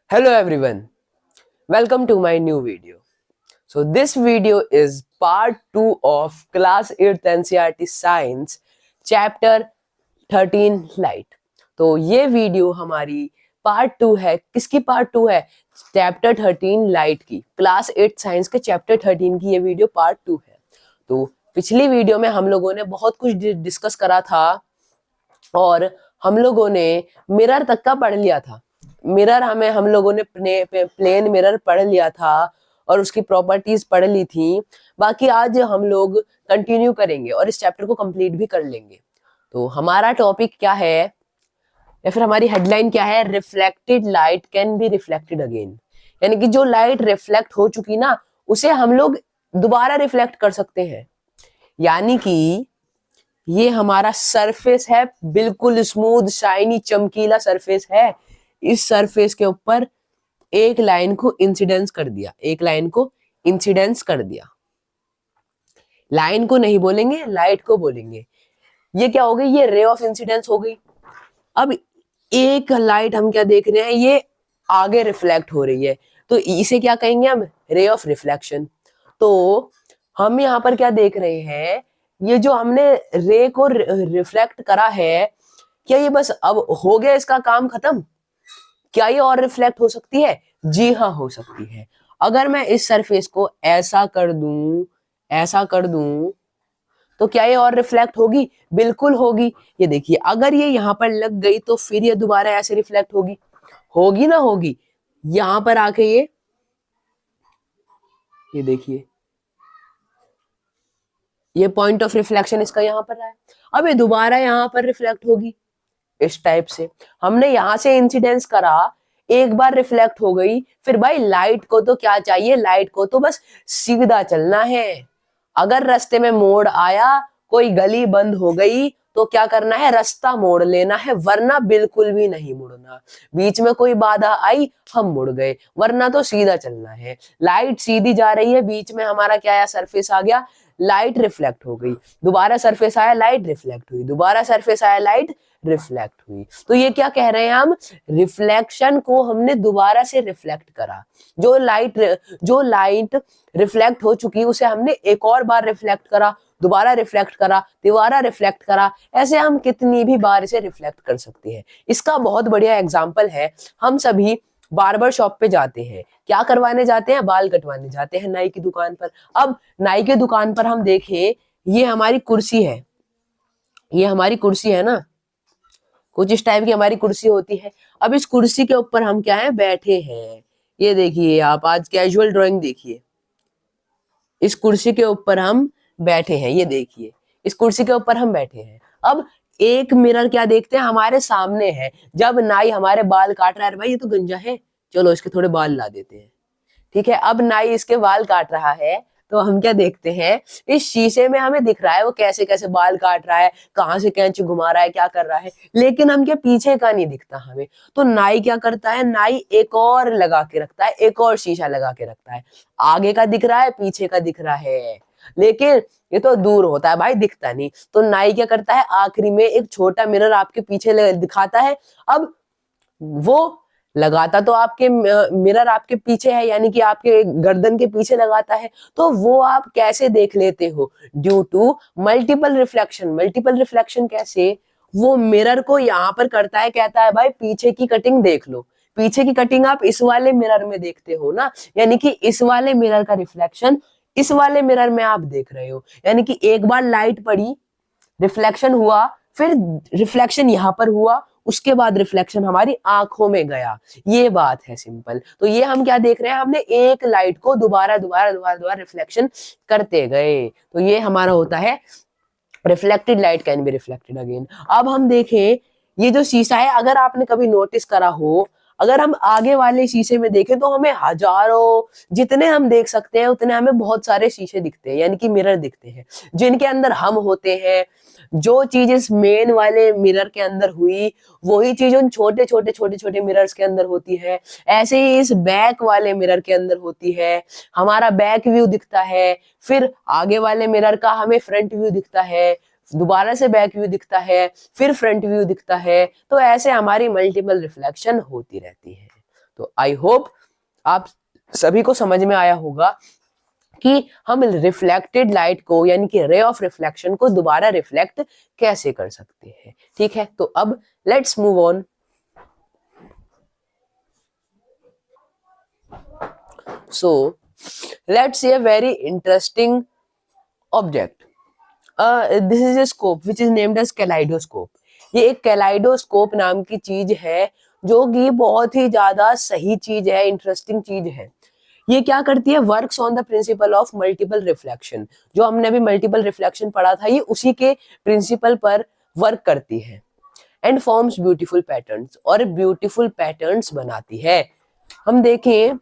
Hello everyone, welcome to my new video. So this video is part 2 of class 8th NCERT Science chapter 13 Light. तो ये video हमारी part 2 है। किसकी part 2 है? Chapter 13 light की। Class 8 science के chapter 13 की ये वीडियो पार्ट 2 है। तो पिछली वीडियो में हम लोगों ने बहुत कुछ डिस्कस करा था और हम लोगों ने मिरर तक का पढ़ लिया था। मिरर हम लोगों ने प्लेन मिरर पढ़ लिया था और उसकी प्रॉपर्टीज पढ़ ली थी। बाकी आज हम लोग कंटिन्यू करेंगे और इस चैप्टर को कंप्लीट भी कर लेंगे। तो हमारा टॉपिक क्या है या फिर हमारी हेडलाइन क्या है? Reflected light can be reflected again. यानी कि जो लाइट रिफ्लेक्ट हो चुकी ना उसे हम लोग दोबारा रिफ्लेक्ट कर सकते हैं। यानी कि ये हमारा सरफेस है, बिल्कुल स्मूथ शाइनी चमकीला सरफेस है। इस सरफेस के ऊपर एक लाइन को इंसिडेंस कर दिया, एक लाइन को इंसिडेंस कर दिया। लाइन को नहीं बोलेंगे, लाइट को बोलेंगे। ये क्या हो गई? ये रे ऑफ इंसिडेंस हो गई। अब एक लाइट हम क्या देख रहे हैं? ये आगे रिफ्लेक्ट हो रही है, तो इसे क्या कहेंगे हम? Ray of reflection. तो हम यहाँ पर क्या देख रहे हैं? ये जो हमने रे को रिफ्लेक्ट करा है, क्या ये बस अब हो गया, इसका काम खत्म? क्या ये और रिफ्लेक्ट हो सकती है? जी हाँ, हो सकती है। अगर मैं इस सरफेस को ऐसा कर दूं, ऐसा कर दूं, तो क्या ये और रिफ्लेक्ट होगी? बिल्कुल होगी। ये देखिए, अगर ये यहां पर लग गई तो फिर ये दोबारा ऐसे रिफ्लेक्ट होगी, होगी ना होगी? यहां पर आके ये देखिए, ये पॉइंट ऑफ रिफ्लेक्शन इसका यहां पर है। अब ये दोबारा यहां पर रिफ्लेक्ट होगी इस टाइप से। हमने यहां से इंसिडेंस करा, एक बार रिफ्लेक्ट हो गई, फिर भाई लाइट को तो क्या चाहिए? लाइट को तो बस सीधा चलना है। अगर रास्ते में मोड़ आया, कोई गली बंद हो गई, तो क्या करना है? रास्ता मोड़ लेना है, वरना बिल्कुल भी नहीं मुड़ना। बीच में कोई बाधा आई, हम मुड़ गए, वरना तो सीधा चलना है। लाइट सीधी जा रही है, बीच में हमारा क्या आया? सरफेस आ गया, लाइट रिफ्लेक्ट हो गई। दोबारा सरफेस आया, लाइट रिफ्लेक्ट हुई। दोबारा सरफेस आया, लाइट रिफ्लेक्ट हुई। तो ये क्या कह रहे हैं हम? रिफ्लेक्शन को हमने दोबारा से रिफ्लेक्ट करा। जो लाइट रिफ्लेक्ट हो चुकी उसे हमने एक और बार रिफ्लेक्ट करा, दोबारा रिफ्लेक्ट करा, दोबारा रिफ्लेक्ट करा। ऐसे हम कितनी भी बार इसे रिफ्लेक्ट कर सकते हैं। इसका बहुत बढ़िया एग्जाम्पल है, हम सभी बार्बर शॉप पे जाते हैं। क्या करवाने जाते हैं? बाल कटवाने जाते हैं नाई की दुकान पर। अब नाई की दुकान पर हम देखें, ये हमारी कुर्सी है, ये हमारी कुर्सी है ना, कुछ इस टाइप की हमारी कुर्सी होती है। अब इस कुर्सी के ऊपर हम क्या है? बैठे हैं। ये देखिए, आप आज कैजुअल ड्राइंग देखिए, इस कुर्सी के ऊपर हम बैठे हैं। ये देखिए, इस कुर्सी के ऊपर हम बैठे हैं। अब एक मिरर क्या देखते हैं? हमारे सामने है। जब नाई हमारे बाल काट रहा है, भाई ये तो गंजा है, चलो इसके थोड़े बाल ला देते हैं। ठीक है, अब नाई इसके बाल काट रहा है, तो हम क्या देखते हैं? इस शीशे में हमें दिख रहा है वो कैसे कैसे बाल काट रहा है, कहाँ से कैंची घुमा रहा है, क्या कर रहा है, लेकिन हम क्या पीछे का नहीं दिखता हमें। तो नाई क्या करता है? नाई एक और लगा के रखता है, एक और शीशा लगा के रखता है। आगे का दिख रहा है, पीछे का दिख रहा है, लेकिन ये तो दूर होता है भाई, दिखता नहीं। तो नाई क्या करता है? आखिरी में एक छोटा मिरर आपके पीछे दिखाता है। अब वो लगाता तो आपके मिरर आपके पीछे है, यानी कि आपके गर्दन के पीछे लगाता है, तो वो आप कैसे देख लेते हो? Due to multiple reflection. Multiple reflection कैसे? वो मिरर को यहां पर करता है, कहता है भाई पीछे की कटिंग देख लो। पीछे की कटिंग आप इस वाले मिरर में देखते हो ना, यानी कि इस वाले मिरर का रिफ्लेक्शन इस वाले मिरर में आप देख रहे हो। यानी कि एक बार लाइट पड़ी, रिफ्लेक्शन हुआ, फिर रिफ्लेक्शन यहां पर हुआ, उसके बाद रिफ्लेक्शन हमारी आंखों में गया। ये बात है सिंपल। तो ये हम क्या देख रहे हैं? हमने एक लाइट को दोबारा दोबारा दोबारा दोबारा रिफ्लेक्शन करते गए। तो ये हमारा होता है reflected light can be reflected again. अब हम देखें, ये जो शीशा है, अगर आपने कभी नोटिस करा हो, अगर हम आगे वाले शीशे में देखें तो हमें हजारों, जितने हम देख सकते हैं उतने हमें बहुत सारे शीशे दिखते हैं, यानी कि मिरर दिखते हैं, जिनके अंदर हम होते हैं। जो चीज इस मेन वाले मिरर के अंदर हुई, वही चीज उन छोटे छोटे छोटे छोटे मिरर्स के अंदर होती है। ऐसे ही इस बैक वाले मिरर के अंदर होती है। हमारा बैक व्यू दिखता है, फिर आगे वाले मिरर का हमें फ्रंट व्यू दिखता है, दोबारा से बैक व्यू दिखता है, फिर फ्रंट व्यू दिखता है। तो ऐसे हमारी मल्टीपल रिफ्लेक्शन होती रहती है। तो आई होप आप सभी को समझ में आया होगा कि हम रिफ्लेक्टेड लाइट को यानी कि रे ऑफ रिफ्लेक्शन को दोबारा रिफ्लेक्ट कैसे कर सकते हैं। ठीक है, तो अब let's move on. So let's see a very interesting object. This is a scope which is named as kaleidoscope. ये एक कैलाइडोस्कोप नाम की चीज है जो कि बहुत ही ज्यादा सही चीज है, इंटरेस्टिंग चीज है। ये क्या करती है, works on the principle of multiple reflection. जो हमने अभी मल्टीपल रिफ्लेक्शन पढ़ा था, ये उसी के प्रिंसिपल पर वर्क करती है। एंड फॉर्म्स ब्यूटीफुल पैटर्न्स, और ब्यूटीफुल पैटर्न्स बनाती है। हम देखें,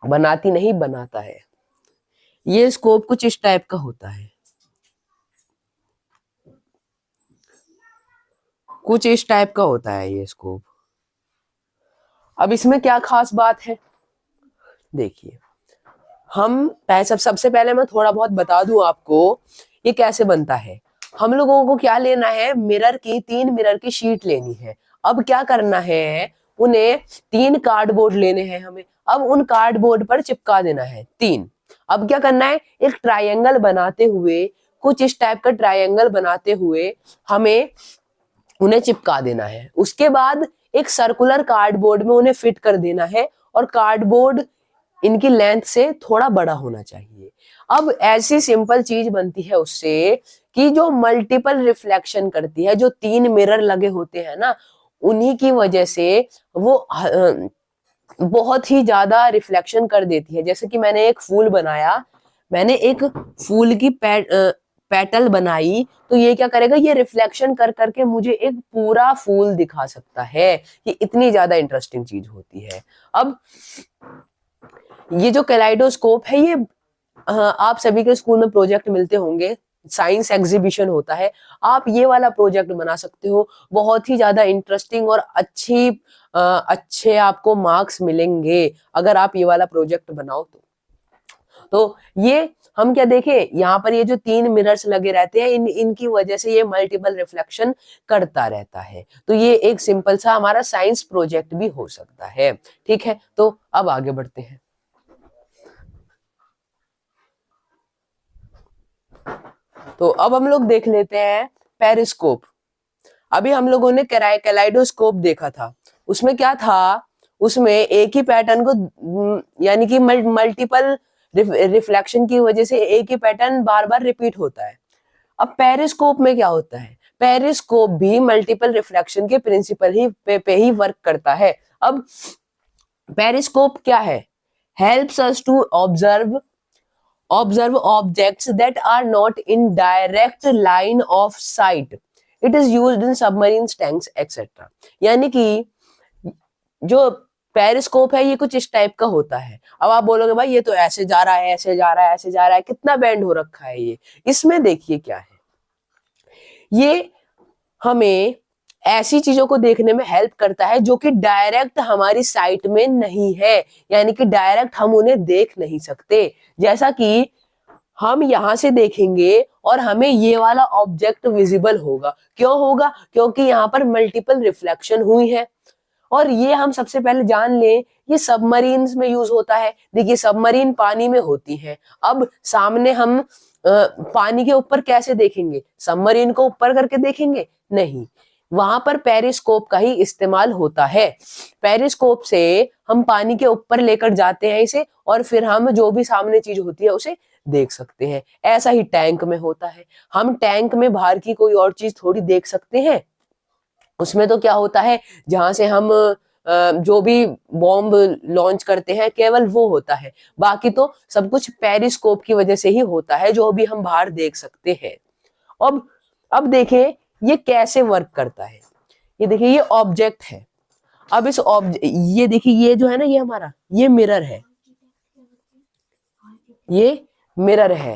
बनाती नहीं, बनाता है। ये स्कोप कुछ इस टाइप का होता है, कुछ इस टाइप का होता है ये स्कोप। अब इसमें क्या खास बात है, देखिए, हम सबसे पहले मैं थोड़ा बहुत बता दूं आपको ये कैसे बनता है। हम लोगों को क्या लेना है, मिरर की 3 मिरर की शीट लेनी है। अब क्या करना है, उन्हें 3 कार्डबोर्ड लेने हैं हमें। अब उन कार्डबोर्ड पर चिपका देना है 3। अब क्या करना है, एक ट्रायंगल बनाते हुए, कुछ इस टाइप का ट्रायंगल बनाते हुए हमें उन्हें चिपका देना है। उसके बाद एक सर्कुलर कार्डबोर्ड में उन्हें फिट कर देना है, और कार्डबोर्ड इनकी लेंथ से थोड़ा बड़ा होना चाहिए। अब ऐसी सिंपल चीज बनती है उससे कि जो मल्टीपल रिफ्लेक्शन करती है, जो 3 मिरर लगे होते हैं ना, उन्हीं की वजह से वो बहुत ही ज्यादा रिफ्लेक्शन कर देती है। जैसे कि मैंने एक फूल बनाया, मैंने एक फूल की पेटल बनाई, तो ये क्या करेगा, ये रिफ्लेक्शन कर करके मुझे एक पूरा फूल दिखा सकता है। ये इतनी ज्यादा इंटरेस्टिंग चीज होती है। अब ये जो कैलाइडोस्कोप है, ये आप सभी के स्कूल में प्रोजेक्ट मिलते होंगे, साइंस एग्जीबिशन होता है, आप ये वाला प्रोजेक्ट बना सकते हो। बहुत ही ज्यादा इंटरेस्टिंग और अच्छे आपको मार्क्स मिलेंगे अगर आप ये वाला प्रोजेक्ट बनाओ तो ये हम क्या देखें, यहाँ पर ये जो 3 मिरर्स लगे रहते हैं, इनकी वजह से ये मल्टीपल रिफ्लेक्शन करता रहता है। तो ये एक सिंपल सा हमारा साइंस प्रोजेक्ट भी हो सकता है। ठीक है, तो अब आगे बढ़ते हैं। तो अब हम लोग देख लेते हैं पेरिस्कोप। अभी हम लोगों ने कैलाइडोस्कोप देखा था, उसमें क्या था, उसमें एक ही पैटर्न को यानी कि मल्टीपल रिफ्लेक्शन की वजह से एक ही पैटर्न बार बार रिपीट होता है। अब पेरिस्कोप में क्या होता है, पेरिस्कोप भी मल्टीपल रिफ्लेक्शन के प्रिंसिपल ही पे ही वर्क करता है। अब पेरिस्कोप क्या है, helps us to observe objects that are not in direct line of sight. It is used in submarines, tanks, etc. यानी कि जो पेरिस्कोप है ये कुछ इस टाइप का होता है। अब आप बोलोगे भाई ये तो ऐसे जा रहा है, ऐसे जा रहा है, ऐसे जा रहा है, कितना बैंड हो रखा है ये। इसमें देखिए क्या है, ये हमें ऐसी चीजों को देखने में हेल्प करता है जो कि डायरेक्ट हमारी साइट में नहीं है, यानी कि डायरेक्ट हम उन्हें देख नहीं सकते। जैसा कि हम यहां से देखेंगे और हमें ये वाला ऑब्जेक्ट विजिबल होगा। क्यों होगा, क्योंकि यहाँ पर मल्टीपल रिफ्लेक्शन हुई है। और ये हम सबसे पहले जान लें, ये सबमरीन्स में यूज होता है। देखिए, सबमरीन पानी में होती है। अब सामने हम पानी के ऊपर कैसे देखेंगे, सबमरीन को ऊपर करके देखेंगे नहीं, वहां पर पेरिस्कोप का ही इस्तेमाल होता है। पेरिस्कोप से हम पानी के ऊपर लेकर जाते हैं इसे, और फिर हम जो भी सामने चीज होती है उसे देख सकते हैं। ऐसा ही टैंक में होता है। हम टैंक में बाहर की कोई और चीज थोड़ी देख सकते हैं, उसमें तो क्या होता है, जहां से हम जो भी बॉम्ब लॉन्च करते हैं केवल वो होता है, बाकी तो सब कुछ पेरिस्कोप की वजह से ही होता है जो भी हम बाहर देख सकते हैं। अब देखें ये कैसे वर्क करता है। ये देखिए, ये ऑब्जेक्ट है। अब इस ये देखिए, ये जो है ना, ये हमारा ये मिरर है, ये मिरर है।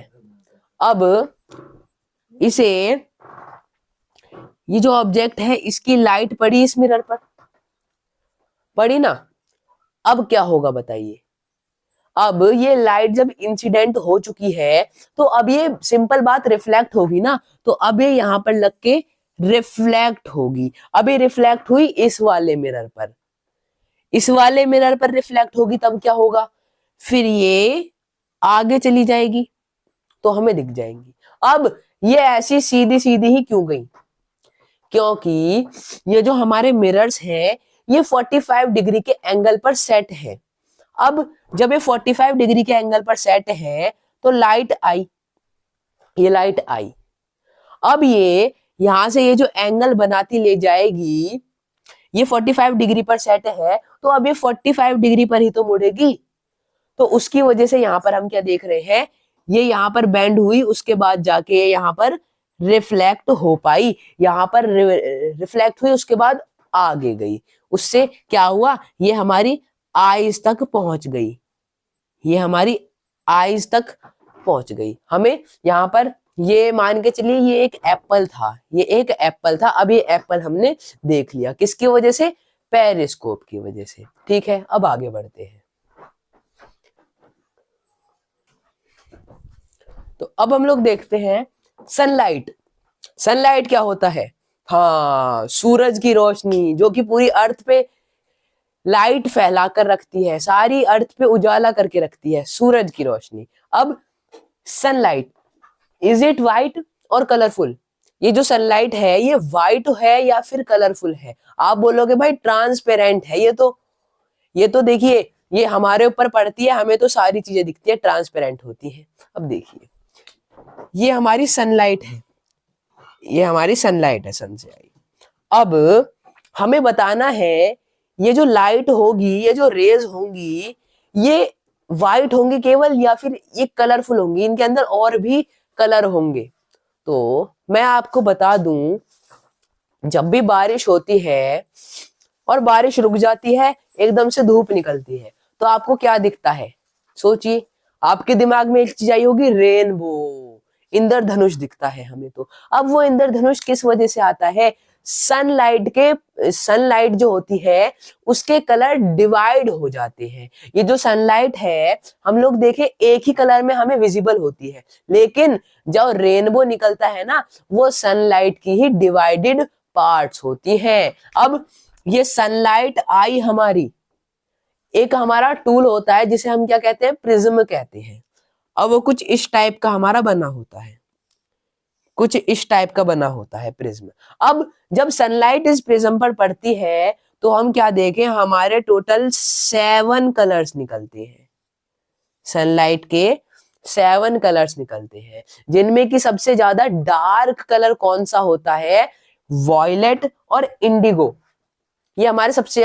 अब इसे, ये जो ऑब्जेक्ट है इसकी लाइट पड़ी इस मिरर पर, पड़ी ना। अब क्या होगा बताइए, अब ये लाइट जब इंसिडेंट हो चुकी है तो अब ये सिंपल बात रिफ्लेक्ट होगी ना, तो अब ये यहां पर लग के रिफ्लेक्ट होगी। अब ये रिफ्लेक्ट हुई इस वाले मिरर पर, इस वाले मिरर पर रिफ्लेक्ट होगी तब क्या होगा, फिर ये आगे चली जाएगी तो हमें दिख जाएंगी। अब ये ऐसी सीधी सीधी ही क्यों गई, क्योंकि ये जो हमारे मिरर्स हैं ये 45 डिग्री के एंगल पर सेट है। अब जब ये 45 डिग्री के एंगल पर सेट है तो लाइट आई, ये लाइट आई। अब ये यहां से ये जो एंगल बनाती ले जाएगी, ये 45 डिग्री पर सेट है तो अब ये 45 डिग्री पर ही तो मुड़ेगी। तो उसकी वजह से यहाँ पर हम क्या देख रहे हैं, ये यहाँ पर बेंड हुई, उसके बाद जाके यहाँ पर रिफ्लेक्ट हो पाई, यहाँ पर रिफ्लेक्ट हुई, उसके बाद आगे गई, उससे क्या हुआ, ये हमारी आईज तक पहुंच गई, ये हमारी आईज तक पहुंच गई। हमें यहाँ पर ये मान के चलिए ये एक एप्पल था, ये एक एप्पल था। अब ये एप्पल हमने देख लिया, किसकी वजह से, पेरिस्कोप की वजह से। ठीक है, अब आगे बढ़ते हैं। तो अब हम लोग देखते हैं सनलाइट। सनलाइट क्या होता है, हाँ, सूरज की रोशनी जो कि पूरी अर्थ पे लाइट फैलाकर रखती है, सारी अर्थ पे उजाला करके रखती है, सूरज की रोशनी। अब सनलाइट, इज इट व्हाइट और कलरफुल, ये जो सनलाइट है ये व्हाइट है या फिर कलरफुल है। आप बोलोगे भाई ट्रांसपेरेंट है, ये तो देखिए ये हमारे ऊपर पड़ती है, हमें तो सारी चीजें दिखती है, ट्रांसपेरेंट होती है। अब देखिए ये हमारी सनलाइट है, ये हमारी सनलाइट है, सन से आई। अब हमें बताना है ये जो लाइट होगी, ये जो रेज होंगी, ये व्हाइट होंगी केवल या फिर ये कलरफुल होंगी, इनके अंदर और भी कलर होंगे। तो मैं आपको बता दूं, जब भी बारिश होती है और बारिश रुक जाती है, एकदम से धूप निकलती है, तो आपको क्या दिखता है, सोचिए, आपके दिमाग में एक चीज आई होगी, रेनबो, इंद्रधनुष दिखता है हमें। तो अब वो इंद्रधनुष किस वजह से आता है, सनलाइट जो होती है उसके कलर डिवाइड हो जाते हैं। ये जो सनलाइट है हम लोग देखें एक ही कलर में हमें विजिबल होती है, लेकिन जब रेनबो निकलता है ना, वो सनलाइट की ही डिवाइडेड पार्ट्स होती हैं। अब ये सनलाइट आई हमारी, एक हमारा टूल होता है जिसे हम क्या कहते हैं, प्रिज्म कहते हैं। अब वो कुछ इस टाइप का हमारा बना होता है, कुछ इस टाइप का बना होता है प्रिज्म। अब जब सनलाइट इस प्रिज्म पर पड़ती है तो हम क्या देखें, हमारे टोटल 7 कलर्स निकलते हैं, सनलाइट के 7 कलर्स निकलते हैं, जिनमें कि सबसे ज्यादा डार्क कलर कौन सा होता है, वॉयलेट और इंडिगो। ये हमारे सबसे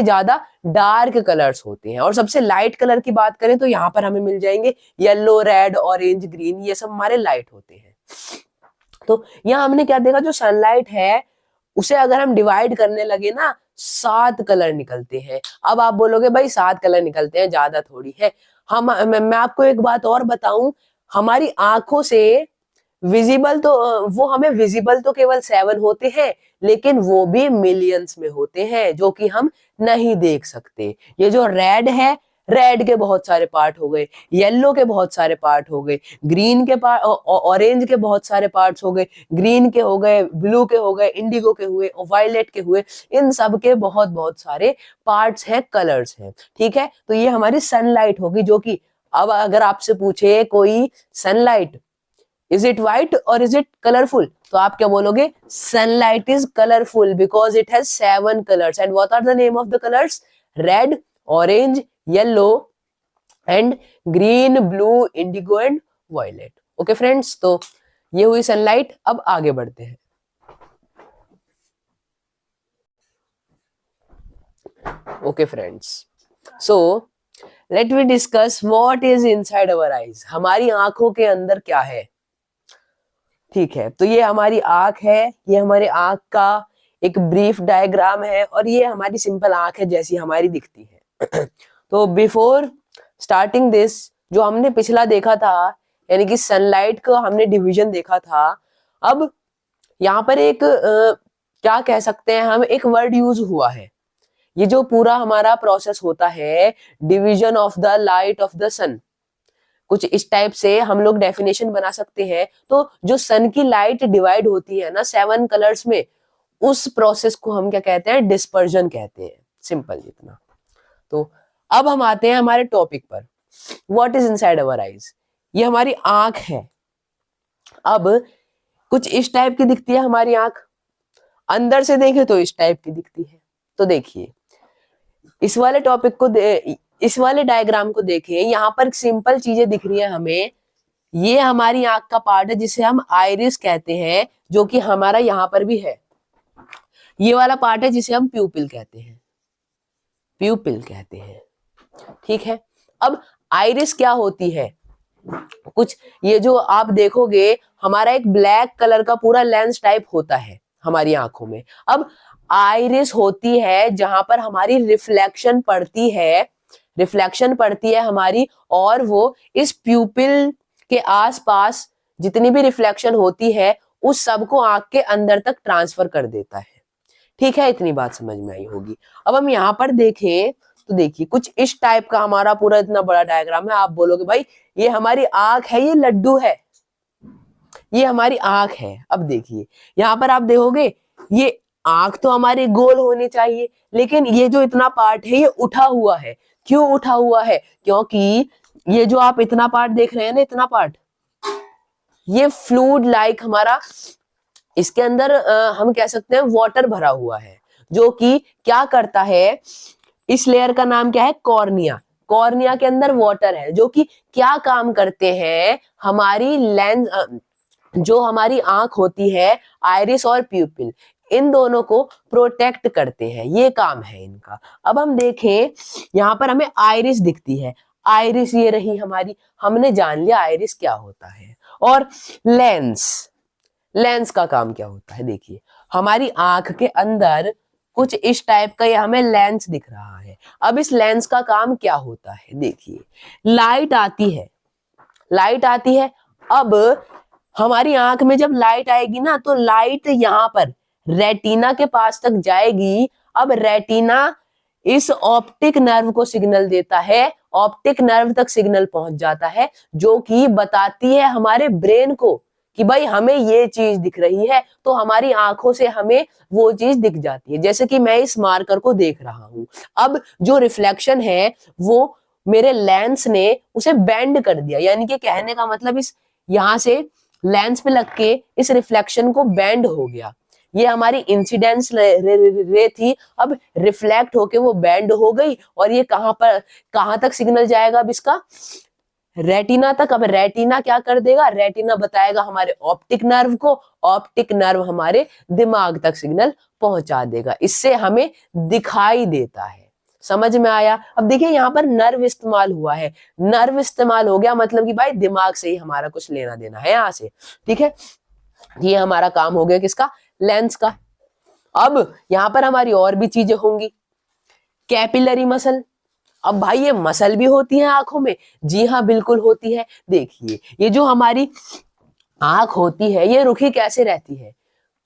ज्यादा डार्क कलर्स होते हैं। और सबसे लाइट कलर की बात करें तो यहाँ पर हमें मिल जाएंगे येलो, रेड, ऑरेंज, ग्रीन, ये सब हमारे लाइट होते हैं। तो यहाँ हमने क्या देखा, जो सनलाइट है उसे अगर हम डिवाइड करने लगे ना, 7 कलर निकलते हैं। अब आप बोलोगे भाई 7 कलर निकलते हैं, ज्यादा थोड़ी है। मैं आपको एक बात और बताऊं, हमारी आंखों से विजिबल तो वो हमें विजिबल तो केवल 7 होते हैं, लेकिन वो भी मिलियंस में होते हैं जो कि हम नहीं देख सकते। ये जो रेड है, रेड के बहुत सारे पार्ट हो गए, येलो के बहुत सारे पार्ट हो गए, ग्रीन के पार्ट, ऑरेंज के बहुत सारे पार्ट्स हो गए, ग्रीन के हो गए, ब्लू के हो गए, इंडिगो के हुए, वायलेट के हुए, इन सब के बहुत बहुत सारे पार्ट्स हैं, कलर्स हैं। ठीक है, तो ये हमारी सनलाइट होगी, जो कि अब अगर आपसे पूछे कोई सनलाइट इज इट व्हाइट और इज इट कलरफुल, तो आप क्या बोलोगे, sunlight is colourful because it has 7 colours. And what are the name of the colours, red, orange, yellow and green, blue, indigo and violet. Okay friends, तो ये हुई sunlight. अब आगे बढ़ते हैं। Okay friends, so let we discuss what is inside our eyes. हमारी आंखों के अंदर क्या है। ठीक है, तो ये हमारी आंख है, ये हमारे आंख का एक ब्रीफ डायग्राम है, और ये हमारी सिंपल आंख है जैसी हमारी दिखती है। तो बिफोर स्टार्टिंग दिस, जो हमने पिछला देखा था, यानी कि सनलाइट का हमने डिवीजन देखा था, अब यहाँ पर एक क्या कह सकते हैं हम, एक वर्ड यूज हुआ है। ये जो पूरा हमारा प्रोसेस होता है, division of the light of the sun, कुछ इस टाइप से हम लोग डेफिनेशन बना सकते हैं। तो जो सन की लाइट डिवाइड होती है ना 7 कलर्स में, उस प्रोसेस को हम क्या कहते हैं, डिस्पर्जन कहते हैं। सिंपल इतना। तो अब हम आते हैं हमारे टॉपिक पर, what is inside our eyes. ये हमारी आंख है। अब कुछ इस टाइप की दिखती है हमारी आंख, अंदर से देखे तो इस टाइप की दिखती है। तो देखिए इस वाले टॉपिक को इस वाले डायग्राम को देखिए, यहाँ पर सिंपल चीजें दिख रही है हमें। ये हमारी आंख का पार्ट है जिसे हम आइरिस कहते हैं, जो कि हमारा यहाँ पर भी है। ये वाला पार्ट है जिसे हम प्यूपिल कहते हैं, प्यूपिल कहते हैं, ठीक है। अब आइरिस क्या होती है, कुछ ये जो आप देखोगे हमारा एक ब्लैक कलर का पूरा लेंस टाइप होता है हमारी आंखों में। अब आइरिस होती है जहां पर हमारी रिफ्लेक्शन पड़ती है, रिफ्लेक्शन पड़ती है हमारी, और वो इस प्यूपिल के आसपास जितनी भी रिफ्लेक्शन होती है उस सब को आंख के अंदर तक ट्रांसफर कर देता है, ठीक है। इतनी बात समझ में आई होगी। अब हम यहाँ पर देखें तो देखिए कुछ इस टाइप का हमारा पूरा इतना बड़ा डायग्राम है। आप बोलोगे भाई ये हमारी आंख है, ये लड्डू है, ये हमारी आंख है। अब देखिए यहाँ पर आप देखोगे ये आंख तो हमारी गोल होनी चाहिए, लेकिन ये जो इतना पार्ट है ये उठा हुआ है। क्यों उठा हुआ है, क्योंकि ये जो आप इतना पार्ट देख रहे हैं ना, इतना पार्ट, ये फ्लूइड लाइक हमारा इसके अंदर हम कह सकते हैं वाटर भरा हुआ है, जो कि क्या करता है, इस लेयर का नाम क्या है, कॉर्निया। कॉर्निया के अंदर वाटर है जो कि क्या काम करते हैं, हमारी लेंस जो हमारी आंख होती है, आइरिस और प्यूपिल, इन दोनों को प्रोटेक्ट करते हैं, ये काम है इनका। अब हम देखें यहाँ पर हमें आइरिस दिखती है, आइरिस ये रही हमारी, हमने जान लिया आइरिस क्या होता है। और लेंस, लेंस का काम क्या होता है, देखिए हमारी आंख के अंदर कुछ इस टाइप का ये हमें लेंस दिख रहा है। अब इस लेंस का काम क्या होता है, देखिए लाइट आती है, लाइट आती है। अब हमारी आंख में जब लाइट आएगी ना, तो लाइट यहाँ पर रेटिना के पास तक जाएगी। अब रेटिना इस ऑप्टिक नर्व को सिग्नल देता है, ऑप्टिक नर्व तक सिग्नल पहुंच जाता है, जो कि बताती है हमारे ब्रेन को कि भाई हमें ये चीज दिख रही है, तो हमारी आंखों से हमें वो चीज दिख जाती है। जैसे कि मैं इस मार्कर को देख रहा हूं, अब जो रिफ्लेक्शन है वो मेरे लेंस ने उसे बेंड कर दिया, यानी कि कहने का मतलब इस यहां से लेंस पे लग के इस रिफ्लेक्शन को बेंड हो गया। ये हमारी इंसिडेंस रे थी, अब रिफ्लेक्ट होके वो बेंड हो गई, और ये कहां तक सिग्नल जाएगा, अब इसका रेटिना तक। अब रेटिना क्या कर देगा, रेटिना बताएगा हमारे ऑप्टिक नर्व को, ऑप्टिक नर्व हमारे दिमाग तक सिग्नल पहुंचा देगा, इससे हमें दिखाई देता है। समझ में आया। अब देखिए यहाँ पर नर्व इस्तेमाल हुआ है, नर्व इस्तेमाल हो गया मतलब कि भाई दिमाग से ही हमारा कुछ लेना देना है यहाँ से, ठीक है। ये हमारा काम हो गया किसका, लेंस का। अब यहाँ पर हमारी और भी चीजें होंगी, कैपिलरी मसल। अब भाई ये मसल भी होती है आंखों में, जी हाँ बिल्कुल होती है। देखिए ये जो हमारी आंख होती है ये रुखी कैसे रहती है,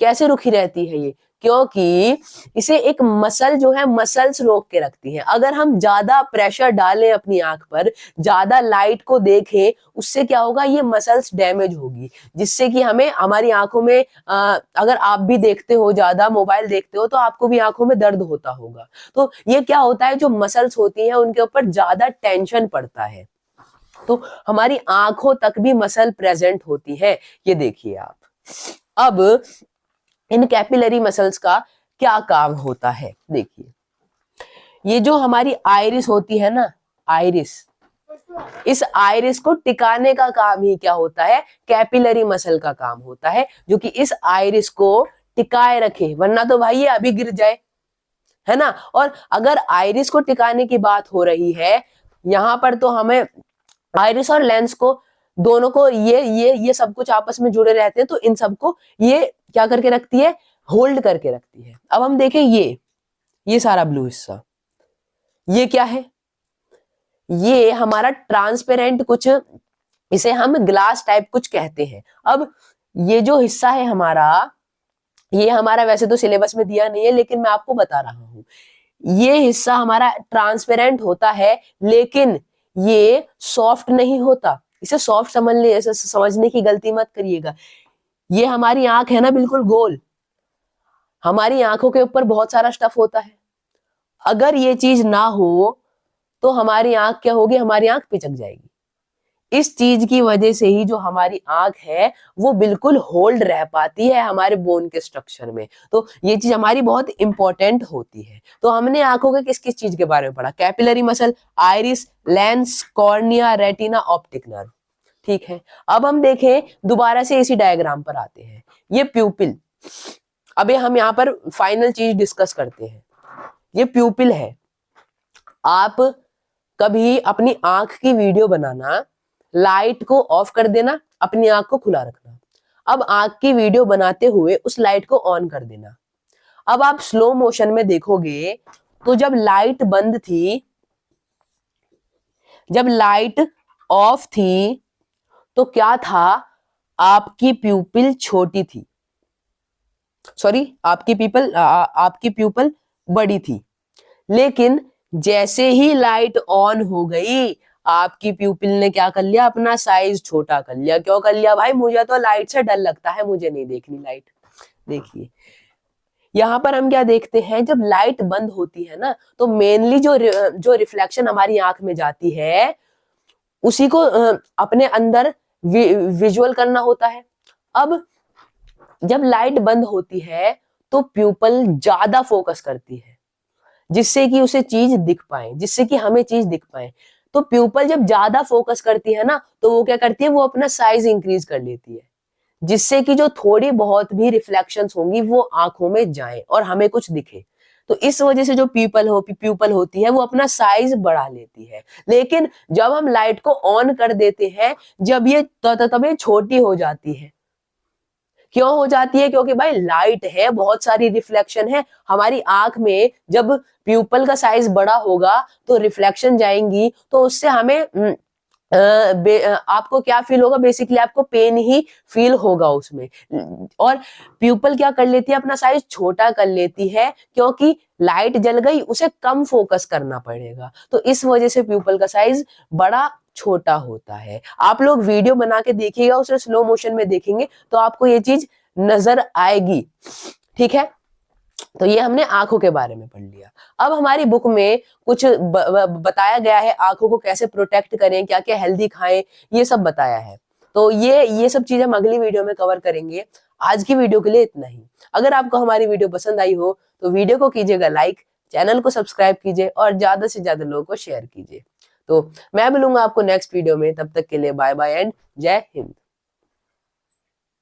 कैसे रुखी रहती है ये, क्योंकि इसे एक मसल जो है, मसल्स रोक के रखती है। अगर हम ज्यादा प्रेशर डालें अपनी आंख पर, ज्यादा लाइट को देखें, उससे क्या होगा, ये मसल्स डैमेज होगी, जिससे कि हमें हमारी आंखों में अगर आप भी देखते हो, ज्यादा मोबाइल देखते हो, तो आपको भी आंखों में दर्द होता होगा। तो ये क्या होता है, जो मसल्स होती हैं उनके ऊपर ज्यादा टेंशन पड़ता है, तो हमारी आंखों तक भी मसल प्रेजेंट होती है। ये देखिए आप। अब इन कैपिलरी मसल्स का क्या काम होता है, देखिए ये जो हमारी आइरिस होती है ना, आइरिस, इस आइरिस को टिकाने का काम ही क्या होता है, कैपिलरी मसल का काम होता है, जो कि इस आइरिस को टिकाए रखे, वरना तो भाई ये अभी गिर जाए, है ना। और अगर आइरिस को टिकाने की बात हो रही है यहां पर, तो हमें आइरिस और लेंस को दोनों को ये सब कुछ आपस में जुड़े रहते हैं, तो इन सबको ये क्या करके रखती है, होल्ड करके रखती है। अब हम देखें ये सारा ब्लू हिस्सा, ये क्या है, ये हमारा ट्रांसपेरेंट कुछ, इसे हम ग्लास टाइप कुछ कहते हैं। अब ये जो हिस्सा है हमारा, ये हमारा वैसे तो सिलेबस में दिया नहीं है, लेकिन मैं आपको बता रहा हूं, ये हिस्सा हमारा ट्रांसपेरेंट होता है, लेकिन ये सॉफ्ट नहीं होता। इसे सॉफ्ट समझने की गलती मत करिएगा। ये हमारी आंख है ना, बिल्कुल गोल, हमारी आंखों के ऊपर बहुत सारा स्टफ होता है, अगर ये चीज ना हो तो हमारी आंख क्या होगी, हमारी आंख पिचक जाएगी। इस चीज की वजह से ही जो हमारी आंख है वो बिल्कुल होल्ड रह पाती है हमारे बोन के स्ट्रक्चर में। तो ये चीज हमारी बहुत इंपॉर्टेंट होती है। तो हमने आंखों के किस किस चीज के बारे में पढ़ा, capillary muscle, iris, lens, cornea, retina, optic nerve. ठीक है, अब हम देखें दोबारा से इसी डायग्राम पर आते हैं। ये प्यूपिल, अबे हम यहाँ पर फाइनल चीज डिस्कस करते हैं। ये प्यूपिल है। आप कभी अपनी आंख की वीडियो बनाना, लाइट को ऑफ कर देना, अपनी आंख को खुला रखना। अब आंख की वीडियो बनाते हुए उस लाइट को ऑन कर देना। अब आप स्लो मोशन में देखोगे तो जब लाइट बंद थी, जब लाइट ऑफ थी, तो क्या था, आपकी प्यूपिल छोटी थी, सॉरी आपकी प्यूपिल बड़ी थी। लेकिन जैसे ही लाइट ऑन हो गई, आपकी प्यूपिल ने क्या कर लिया, अपना साइज छोटा कर लिया। क्यों कर लिया भाई, मुझे तो लाइट से डर लगता है, मुझे नहीं देखनी लाइट। देखिए यहां पर हम क्या देखते हैं, जब लाइट बंद होती है ना, तो मेनली जो रिफ्लेक्शन हमारी आंख में जाती है उसी को अपने अंदर विजुअल करना होता है। अब जब लाइट बंद होती है तो प्यूपल ज्यादा फोकस करती है, जिससे कि उसे चीज दिख पाए, जिससे कि हमें चीज दिख पाए। तो प्यूपल जब ज्यादा फोकस करती है ना, तो वो क्या करती है, वो अपना साइज इंक्रीज कर लेती है, जिससे कि जो थोड़ी बहुत भी रिफ्लेक्शंस होंगी वो आंखों में जाए और हमें कुछ दिखे। तो इस वजह से जो प्यूपल होती है वो अपना साइज बढ़ा लेती है। लेकिन जब हम लाइट को ऑन कर देते हैं, जब ये तब ये छोटी हो जाती है। क्यों हो जाती है, क्योंकि भाई लाइट है, बहुत सारी रिफ्लेक्शन है हमारी आंख में। जब प्यूपल का साइज बड़ा होगा तो रिफ्लेक्शन जाएंगी, तो उससे हमें आपको क्या फील होगा, बेसिकली आपको पेन ही फील होगा उसमें। और प्यूपल क्या कर लेती है, अपना साइज छोटा कर लेती है, क्योंकि लाइट जल गई, उसे कम फोकस करना पड़ेगा। तो इस वजह से प्यूपल का साइज बड़ा छोटा होता है। आप लोग वीडियो बना के देखिएगा, उसे स्लो मोशन में देखेंगे तो आपको ये चीज नजर आएगी। ठीक है, तो ये हमने आंखों के बारे में पढ़ लिया। अब हमारी बुक में कुछ बताया गया है, आंखों को कैसे प्रोटेक्ट करें, क्या क्या हेल्दी खाएं, ये सब बताया है। तो ये सब चीज हम अगली वीडियो में कवर करेंगे। आज की वीडियो के लिए इतना ही। अगर आपको हमारी वीडियो पसंद आई हो तो वीडियो को कीजिएगा लाइक, चैनल को सब्सक्राइब कीजिए और ज्यादा से ज्यादा लोगों को शेयर कीजिए। तो मैं मिलूंगा आपको नेक्स्ट वीडियो में, तब तक के लिए बाय बाय एंड जय हिंद।